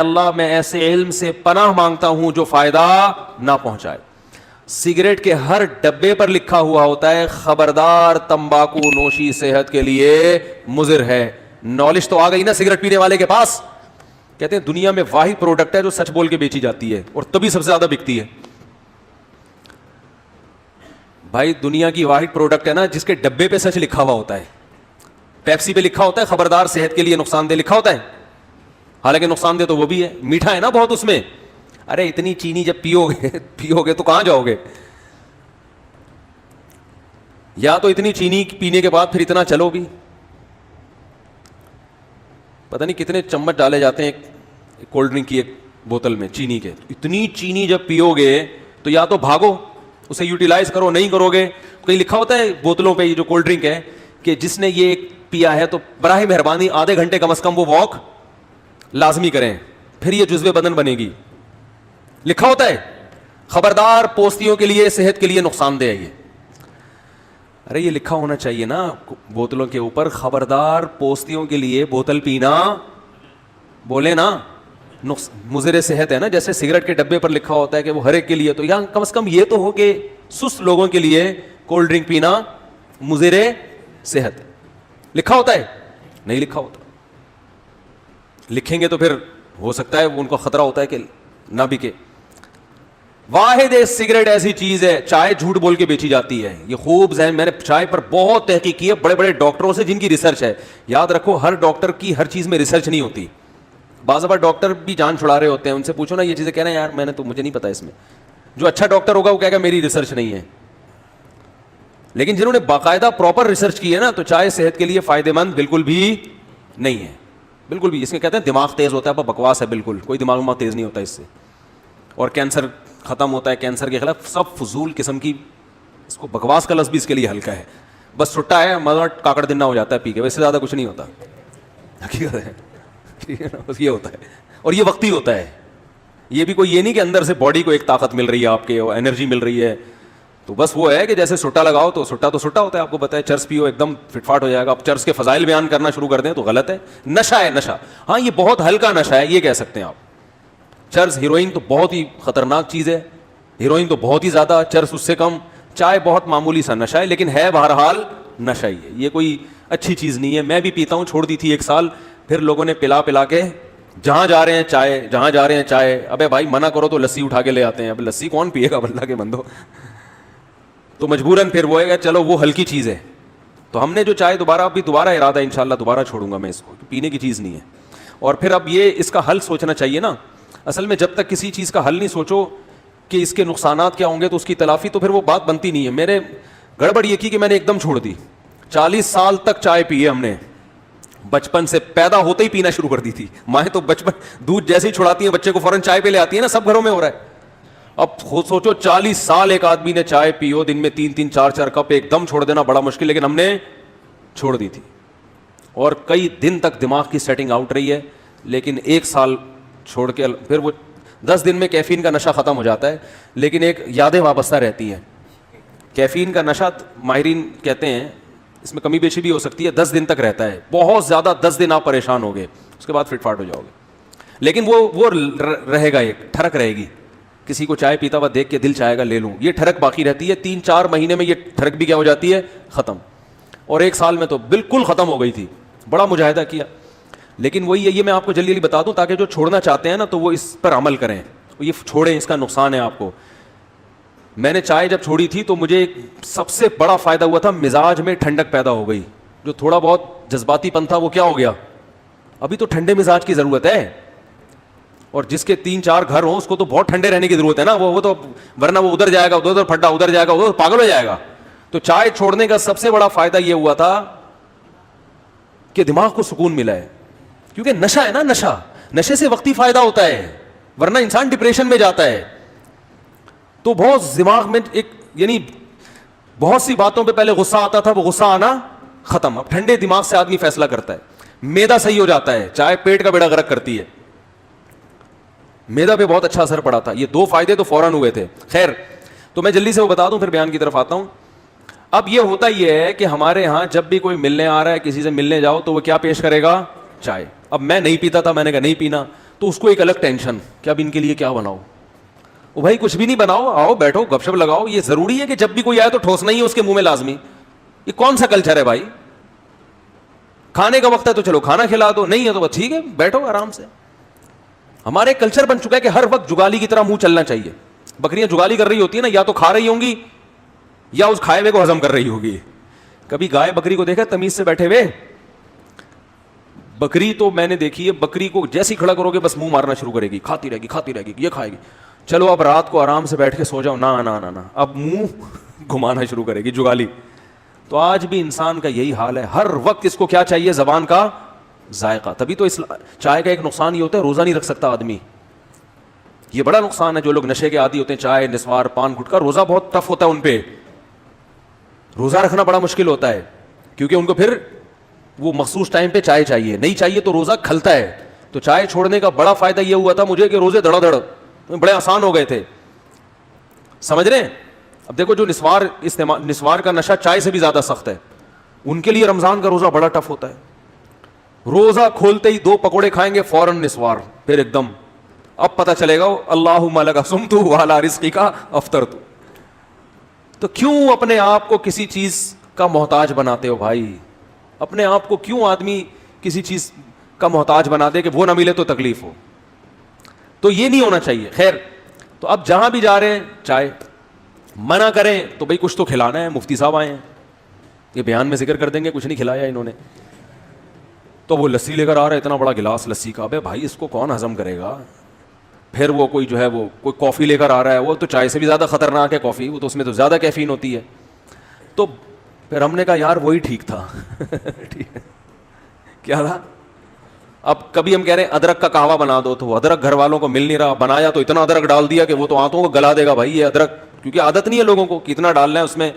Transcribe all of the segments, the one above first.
اللہ میں ایسے علم سے پناہ مانگتا ہوں جو فائدہ نہ پہنچائے. سگریٹ کے ہر ڈبے پر لکھا ہوا ہوتا ہے خبردار تمباکو نوشی صحت کے لیے مضر ہے. نالج تو آ گئی نا سگریٹ پینے والے کے پاس. کہتے ہیں دنیا میں واحد پروڈکٹ ہے جو سچ بول کے بیچی جاتی ہے اور تبھی سب سے زیادہ بکتی ہے. بھائی دنیا کی واحد پروڈکٹ ہے نا جس کے ڈبے پہ سچ لکھا ہوا ہوتا ہے. پیپسی پہ لکھا ہوتا ہے خبردار صحت کے لیے نقصان دہ لکھا ہوتا ہے, حالانکہ نقصان دہ تو وہ بھی ہے, میٹھا ہے نا بہت اس میں. ارے اتنی چینی جب پیو گے تو کہاں جاؤ گے؟ یا تو اتنی چینی پینے کے بعد پھر اتنا چلو بھی. پتہ نہیں کتنے چمچ ڈالے جاتے ہیں ایک کولڈ ڈرنک کی ایک بوتل میں چینی کے. اتنی چینی جب پیو گے تو یا تو بھاگو, اسے یوٹیلائز کرو, نہیں کرو گے کہیں لکھا ہوتا ہے بوتلوں پہ یہ جو کولڈ ڈرنک ہے کہ جس نے یہ پیا ہے تو براہ مہربانی آدھے گھنٹے کم از کم وہ واک لازمی کریں, پھر یہ جزو بدن بنے گی. لکھا ہوتا ہے خبردار پوستیوں کے لیے صحت کے لیے نقصان دہ ہے یہ. ارے یہ لکھا ہونا چاہیے نا بوتلوں کے اوپر خبردار پوستیوں کے لیے بوتل پینا, بولے نا مضر صحت ہے نا. جیسے سگریٹ کے ڈبے پر لکھا ہوتا ہے کہ وہ ہر ایک کے لیے, تو یہاں کم از کم یہ تو ہو کہ سست لوگوں کے لیے کولڈ ڈرنک پینا مضر صحت. لکھا ہوتا ہے؟ نہیں لکھا ہوتا. لکھیں گے تو پھر ہو سکتا ہے ان کو خطرہ ہوتا ہے کہ نہ بکے. واحد سگریٹ ایسی چیز ہے, چائے جھوٹ بول کے بیچی جاتی ہے. یہ خوب ذہن, میں نے چائے پر بہت تحقیق کی ہے بڑے بڑے ڈاکٹروں سے جن کی ریسرچ ہے. یاد رکھو ہر ڈاکٹر کی ہر چیز میں ریسرچ نہیں ہوتی. بعض بار ڈاکٹر بھی جان چھڑا رہے ہوتے ہیں, ان سے پوچھو نا یہ چیزیں, کہہ رہے ہیں یار میں نے تو مجھے نہیں پتا اس میں. جو اچھا ڈاکٹر ہوگا وہ کہے گا میری ریسرچ نہیں ہے. لیکن جنہوں نے باقاعدہ پراپر ریسرچ کی ہے نا, تو چائے صحت کے لیے فائدہ مند بالکل بھی نہیں ہے, بالکل بھی. اس میں کہتے ہیں دماغ تیز ہوتا ہے, بکواس ہے بالکل, کوئی دماغ تیز نہیں ہوتا اس سے. اور کینسر ختم ہوتا ہے, کینسر کے خلاف سب فضول قسم کی, اس کو بکواس کا لفظ بھی اس کے لیے ہلکا ہے. بس چھٹا ہے مزہ کاکڑ دنا ہو جاتا ہے پی کے, ویسے زیادہ کچھ نہیں ہوتا. حقیقت ہے, ٹھیک ہے نا, بس یہ ہوتا ہے. اور یہ وقتی ہوتا ہے, یہ بھی کوئی یہ نہیں کہ اندر سے باڈی کو ایک طاقت مل رہی ہے آپ کے, اور انرجی مل رہی ہے. تو بس وہ ہے کہ جیسے سٹا لگاؤ تو سٹا ہوتا ہے, آپ کو پتا ہے. چرس پیو ایک دم فٹ فاٹ ہو جائے گا. اب چرس کے فضائل بیان کرنا شروع کر دیں تو غلط ہے. نشہ ہے نشہ, ہاں یہ بہت ہلکا نشہ ہے یہ کہہ سکتے ہیں آپ. چرس, ہیروئن تو بہت ہی خطرناک چیز ہے, ہیروئن تو بہت ہی زیادہ, چرس اس سے کم. چائے بہت معمولی سا نشہ ہے, لیکن ہے بہرحال نشہ ہی ہے. یہ کوئی اچھی چیز نہیں ہے. میں بھی پیتا ہوں, چھوڑ دی تھی 1 سال, پھر لوگوں نے پلا کے جہاں جا رہے ہیں چائے. ابے بھائی منع کرو تو لسی اٹھا کے لے آتے ہیں. اب لسی کون پیے گا اللہ کے بندو. تو مجبوراً پھر وہ ہے کہ چلو وہ ہلکی چیز ہے. تو ہم نے جو چائے دوبارہ ارادہ ہے انشاءاللہ دوبارہ چھوڑوں گا میں اس کو, پینے کی چیز نہیں ہے. اور پھر اب یہ اس کا حل سوچنا چاہیے نا. اصل میں جب تک کسی چیز کا حل نہیں سوچو کہ اس کے نقصانات کیا ہوں گے تو اس کی تلافی, تو پھر وہ بات بنتی نہیں ہے. میرے گڑبڑ یہ کی کہ میں نے ایک دم چھوڑ دی. 40 سال تک چائے پی ہے ہم نے, بچپن سے, پیدا ہوتے ہی پینا شروع کر دی تھی. مائیں تو بچپن دودھ جیسے ہی چھڑاتی ہیں بچے کو فوراً چائے پہ لے آتی ہے نا, سب گھروں میں ہو رہا ہے. اب خود سوچو 40 سال ایک آدمی نے چائے پی ہو, دن میں 3-3 4-4 کپ, ایک دم چھوڑ دینا بڑا مشکل, لیکن ہم نے چھوڑ دی تھی. اور کئی دن تک دماغ کی سیٹنگ آؤٹ رہی ہے. لیکن 1 سال چھوڑ کے پھر وہ 10 دن میں کیفین کا نشہ ختم ہو جاتا ہے, لیکن ایک یادیں وابستہ رہتی ہیں. کیفین کا نشہ ماہرین کہتے ہیں اس میں کمی بیشی بھی ہو سکتی ہے, 10 دن تک رہتا ہے. بہت زیادہ 10 دن آپ پریشان ہو گئے, اس کے بعد فٹ فاٹ ہو جاؤ گے. لیکن وہ رہے گا, ایک ٹھڑک رہے گی. کسی کو چائے پیتا ہوا دیکھ کے دل چاہے گا لے لوں, یہ ٹھڑک باقی رہتی ہے. 3-4 مہینے میں یہ ٹھڑک بھی کیا ہو جاتی ہے, ختم. اور 1 سال میں تو بالکل ختم ہو گئی تھی. بڑا مجاہدہ کیا. لیکن وہی ہے, یہ میں آپ کو جلدی بتا دوں تاکہ جو چھوڑنا چاہتے ہیں نا تو وہ اس پر عمل کریں, یہ چھوڑیں, اس کا نقصان ہے آپ کو. میں نے چائے جب چھوڑی تھی تو مجھے سب سے بڑا فائدہ ہوا تھا, مزاج میں ٹھنڈک پیدا ہو گئی. جو تھوڑا بہت جذباتی پن تھا وہ کیا ہو گیا. ابھی تو ٹھنڈے مزاج کی ضرورت ہے, اور جس کے 3-4 گھر ہوں اس کو تو بہت ٹھنڈے رہنے کی ضرورت ہے نا. وہ تو ورنہ وہ ادھر جائے گا, ادھر پھٹا, ادھر جائے گا, ادھر پاگل ہو جائے گا. تو چائے چھوڑنے کا سب سے بڑا فائدہ یہ ہوا تھا کہ دماغ کو سکون ملا ہے. کیونکہ نشہ ہے نا, نشے سے وقتی فائدہ ہوتا ہے, ورنہ انسان ڈپریشن میں جاتا ہے. تو بہت دماغ میں ایک, یعنی بہت سی باتوں پہ پہلے غصہ آتا تھا, وہ غصہ آنا ختم. اب ٹھنڈے دماغ سے آدمی فیصلہ کرتا ہے, میدا صحیح ہو جاتا ہے. چائے پیٹ کا بیڑا غرق کرتی ہے, میدا پہ بہت اچھا اثر پڑا تھا. یہ 2 فائدے تو فوراً ہوئے تھے. خیر, تو میں جلدی سے وہ بتا دوں پھر بیان کی طرف آتا ہوں. اب یہ ہوتا یہ ہے کہ ہمارے ہاں جب بھی کوئی ملنے آ رہا ہے, کسی سے ملنے جاؤ تو وہ کیا پیش کرے گا, چائے. اب میں نہیں پیتا تھا, میں نے کہا نہیں پینا, تو اس کو ایک الگ ٹینشن کہ اب ان کے لیے کیا بناؤ. وہ بھائی کچھ بھی نہیں بناؤ, آؤ بیٹھو گپ شپ لگاؤ. یہ ضروری ہے کہ جب بھی کوئی آئے تو ٹھوسنا ہی ہے اس کے منہ میں لازمی؟ یہ کون سا کلچر ہے بھائی؟ کھانے کا وقت ہے تو چلو کھانا کھلا دو, نہیں ہے تو بس ٹھیک ہے بیٹھو آرام سے. ہمارے کلچر بن چکا ہے کہ ہر وقت جگالی کی طرح منہ چلنا چاہیے. بکریاں جگالی کر رہی ہوتی ہیں نا, یا تو کھا رہی ہوں گی یا اس کھائے ہوئے کو ہضم کر رہی ہوگی. کبھی گائے بکری کو دیکھا تمیز سے بیٹھے ہوئے؟ بکری تو میں نے دیکھی ہے, بکری کو جیسی کھڑا کرو گے بس منہ مارنا شروع کرے گی, کھاتی رہے گی, یہ کھائے گی. چلو اب رات کو آرام سے بیٹھ کے سو جاؤ, نہ اب منہ گھمانا شروع کرے گی جگالی. تو آج بھی انسان کا یہی حال ہے, ہر وقت اس کو کیا چاہیے؟ زبان کا ذائقہ. تبھی تو چائے کا ایک نقصان یہ ہوتا ہے, روزہ نہیں رکھ سکتا آدمی. یہ بڑا نقصان ہے. جو لوگ نشے کے عادی ہوتے ہیں, چائے نسوار پان گٹکا, روزہ بہت ٹف ہوتا ہے ان پہ. روزہ رکھنا بڑا مشکل ہوتا ہے کیونکہ ان کو پھر وہ مخصوص ٹائم پہ چائے چاہیے, نہیں چاہیے تو روزہ کھلتا ہے. تو چائے چھوڑنے کا بڑا فائدہ یہ ہوا تھا مجھے کہ روزے دڑا دڑ بڑے آسان ہو گئے تھے. سمجھ رہے ہیں؟ اب دیکھو جو نسوار کا نشہ چائے سے بھی زیادہ سخت ہے, ان کے لیے رمضان کا روزہ بڑا ٹف ہوتا ہے. روزہ کھولتے ہی 2 پکوڑے کھائیں گے فوراً نسوار, پھر ایک دم اب پتہ چلے گا اللہم لک صمت وعلی رزقک افطرت. تو کیوں اپنے آپ کو کسی چیز کا محتاج بناتے ہو بھائی؟ اپنے آپ کو کیوں آدمی کسی چیز کا محتاج بنا دے کہ وہ نہ ملے تو تکلیف ہو؟ تو یہ نہیں ہونا چاہیے. خیر, تو اب جہاں بھی جا رہے ہیں چائے, منع کریں تو بھائی کچھ تو کھلانا ہے. مفتی صاحب آئے ہیں, یہ بیان میں ذکر کر دیں گے کچھ نہیں کھلایا انہوں نے, تو وہ لسی لے کر آ رہا ہے, اتنا بڑا گلاس لسی کا. ابے بھائی اس کو کون ہضم کرے گا؟ پھر وہ کوئی جو ہے وہ کوئی کافی لے کر آ رہا ہے, وہ تو چائے سے بھی زیادہ خطرناک ہے کافی, وہ تو اس میں تو زیادہ کیفین ہوتی ہے. تو پھر ہم نے کہا یار وہی ٹھیک تھا. کیا تھا؟ اب کبھی ہم کہہ رہے ہیں ادرک کا قہوہ بنا دو, تو وہ ادرک گھر والوں کو مل نہیں رہا, بنایا تو اتنا ادرک ڈال دیا کہ وہ تو آنتوں کو گلا دے گا بھائی یہ ادرک, کیونکہ عادت نہیں ہے لوگوں کو کتنا ڈالنا ہے اس میں.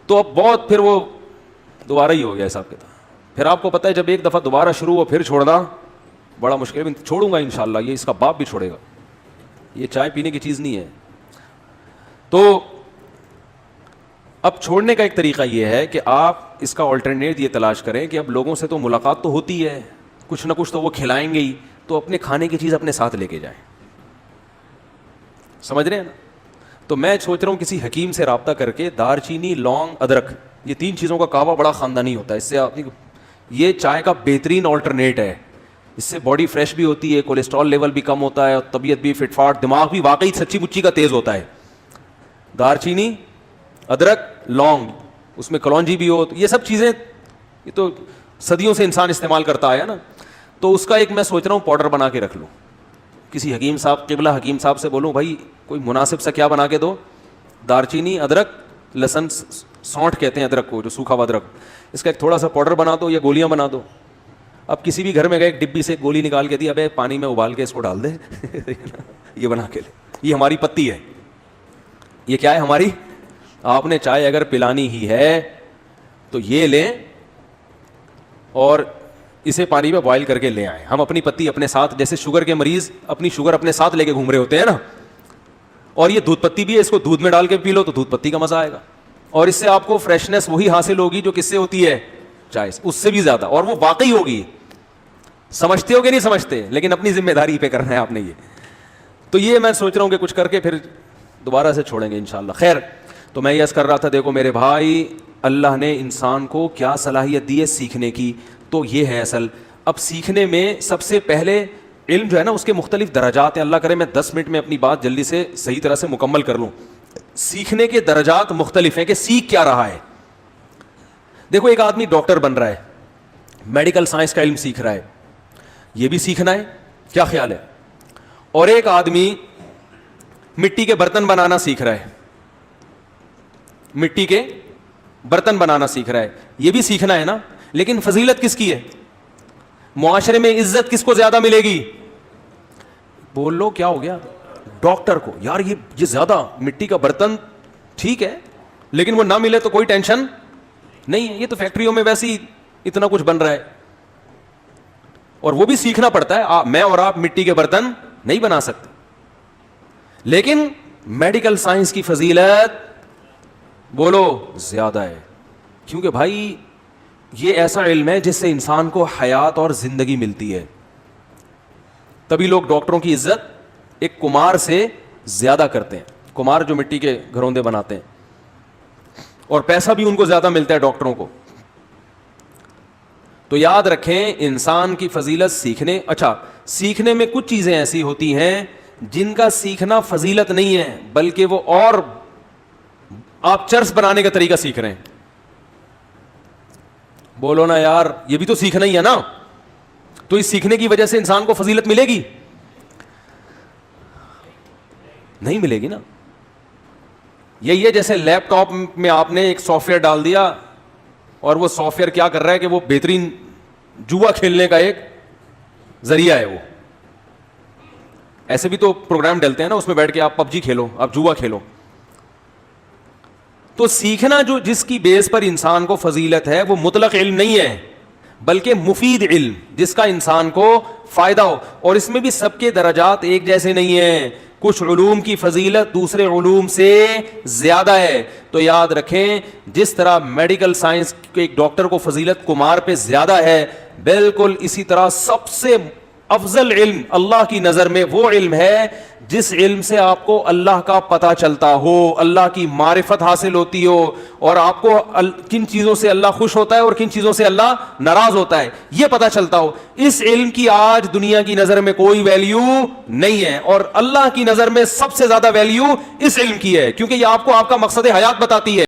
تو اب بہت پھر وہ دوبارہ ہی ہو گیا حساب کتاب. پھر آپ کو پتہ ہے جب ایک دفعہ دوبارہ شروع ہو پھر چھوڑنا بڑا مشکل ہے. چھوڑوں گا انشاءاللہ, یہ اس کا باپ بھی چھوڑے گا. یہ چائے پینے کی چیز نہیں ہے. تو اب چھوڑنے کا ایک طریقہ یہ ہے کہ آپ اس کا آلٹرنیٹ یہ تلاش کریں کہ اب لوگوں سے تو ملاقات تو ہوتی ہے, کچھ نہ کچھ تو وہ کھلائیں گے ہی, تو اپنے کھانے کی چیز اپنے ساتھ لے کے جائیں. سمجھ رہے ہیں نا؟ تو میں سوچ رہا ہوں کسی حکیم سے رابطہ کر کے دار چینی, لونگ, ادرک, یہ 3 چیزوں کا قہوہ بڑا خاندانی ہوتا ہے. اس سے آپ یہ چائے کا بہترین آلٹرنیٹ ہے. اس سے باڈی فریش بھی ہوتی ہے, کولیسٹرول لیول بھی کم ہوتا ہے, اور طبیعت بھی فٹ فاٹ, دماغ بھی واقعی سچی مچی کا تیز ہوتا ہے. دار چینی, ادرک, لونگ, اس میں کلونجی بھی ہو, یہ سب چیزیں یہ تو صدیوں سے انسان استعمال کرتا آیا نا. تو اس کا ایک میں سوچ رہا ہوں پاؤڈر بنا کے رکھ لوں. کسی حکیم صاحب, قبلہ حکیم صاحب سے بولوں بھائی کوئی مناسب سا کیا بنا کے دو, دار چینی, ادرک, لہسن, سونٹ کہتے ہیں ادرک کو, جو سوکھا ہوا ادرک, اس کا ایک تھوڑا سا پاؤڈر بنا دو یا گولیاں بنا دو. اب کسی بھی گھر میں گئے ایک ڈبی سے گولی نکال کے دی, ابے پانی میں ابال کے اس کو ڈال دے, یہ بنا کے لے. یہ ہماری پتی ہے, یہ کیا ہے ہماری. آپ نے چائے اگر پلانی ہی ہے تو یہ لیں اور اسے پانی میں بوائل کر کے لے آئیں. ہم اپنی پتی اپنے ساتھ, جیسے شوگر کے مریض اپنی شوگر اپنے ساتھ لے کے گھوم رہے ہوتے ہیں نا, اور یہ دودھ پتی بھی ہے, اس کو دودھ میں ڈال کے پی لو تو دودھ پتی کا مزہ آئے گا, اور اس سے آپ کو فریشنس وہی حاصل ہوگی جو کس سے ہوتی ہے, چائے سے, اس سے بھی زیادہ, اور وہ واقعی ہوگی. سمجھتے ہو کہ نہیں سمجھتے؟ لیکن اپنی ذمہ داری پہ کرنا ہے آپ نے یہ. تو یہ میں سوچ رہا ہوں کہ کچھ کر کے پھر دوبارہ سے چھوڑیں گے انشاءاللہ. خیر, تو میں یس کر رہا تھا, دیکھو میرے بھائی, اللہ نے انسان کو کیا صلاحیت دی ہے سیکھنے کی, تو یہ ہے اصل. اب سیکھنے میں سب سے پہلے علم جو ہے نا اس کے مختلف درجات ہیں. اللہ کرے میں 10 منٹ میں اپنی بات جلدی سے صحیح طرح سے مکمل کر لوں. سیکھنے کے درجات مختلف ہیں کہ سیکھ کیا رہا ہے. دیکھو ایک آدمی ڈاکٹر بن رہا ہے, میڈیکل سائنس کا علم سیکھ رہا ہے, یہ بھی سیکھنا ہے, کیا خیال ہے؟ اور ایک آدمی مٹی کے برتن بنانا سیکھ رہا ہے, مٹی کے برتن بنانا سیکھ رہا ہے, یہ بھی سیکھنا ہے نا. لیکن فضیلت کس کی ہے؟ معاشرے میں عزت کس کو زیادہ ملے گی؟ بول لو کیا ہو گیا؟ ڈاکٹر کو. یار یہ زیادہ, مٹی کا برتن ٹھیک ہے لیکن وہ نہ ملے تو کوئی ٹینشن نہیں ہے, یہ تو فیکٹریوں میں ویسے ہی اتنا کچھ بن رہا ہے, اور وہ بھی سیکھنا پڑتا ہے. میں اور آپ مٹی کے برتن نہیں بنا سکتے, لیکن میڈیکل سائنس کی فضیلت بولو زیادہ ہے, کیونکہ بھائی یہ ایسا علم ہے جس سے انسان کو حیات اور زندگی ملتی ہے. تبھی لوگ ڈاکٹروں کی عزت ایک کمار سے زیادہ کرتے ہیں. کمار جو مٹی کے گھروندے بناتے ہیں, اور پیسہ بھی ان کو زیادہ ملتا ہے ڈاکٹروں کو. تو یاد رکھیں انسان کی فضیلت سیکھنے, اچھا سیکھنے میں کچھ چیزیں ایسی ہوتی ہیں جن کا سیکھنا فضیلت نہیں ہے, بلکہ وہ اور آپ چرس بنانے کا طریقہ سیکھ رہے ہیں. بولو نا یار, یہ بھی تو سیکھنا ہی ہے نا. تو اس سیکھنے کی وجہ سے انسان کو فضیلت ملے گی؟ نہیں ملے گی نا. یہی ہے جیسے لیپ ٹاپ میں آپ نے ایک سافٹ ویئر ڈال دیا اور وہ سافٹ ویئر کیا کر رہا ہے کہ وہ بہترین جوا کھیلنے کا ایک ذریعہ ہے. وہ ایسے بھی تو پروگرام ڈلتے ہیں نا, اس میں بیٹھ کے آپ پب جی کھیلو, آپ جوا کھیلو. تو سیکھنا جو جس کی بیس پر انسان کو فضیلت ہے وہ مطلق علم نہیں ہے, بلکہ مفید علم جس کا انسان کو فائدہ ہو. اور اس میں بھی سب کے درجات ایک جیسے نہیں ہیں, کچھ علوم کی فضیلت دوسرے علوم سے زیادہ ہے. تو یاد رکھیں جس طرح میڈیکل سائنس کے ایک ڈاکٹر کو فضیلت کمار پہ زیادہ ہے, بالکل اسی طرح سب سے افضل علم اللہ کی نظر میں وہ علم ہے جس علم سے آپ کو اللہ کا پتہ چلتا ہو, اللہ کی معرفت حاصل ہوتی ہو, اور آپ کو کن چیزوں سے اللہ خوش ہوتا ہے اور کن چیزوں سے اللہ ناراض ہوتا ہے یہ پتہ چلتا ہو. اس علم کی آج دنیا کی نظر میں کوئی ویلیو نہیں ہے, اور اللہ کی نظر میں سب سے زیادہ ویلیو اس علم کی ہے, کیونکہ یہ آپ کو آپ کا مقصد حیات بتاتی ہے.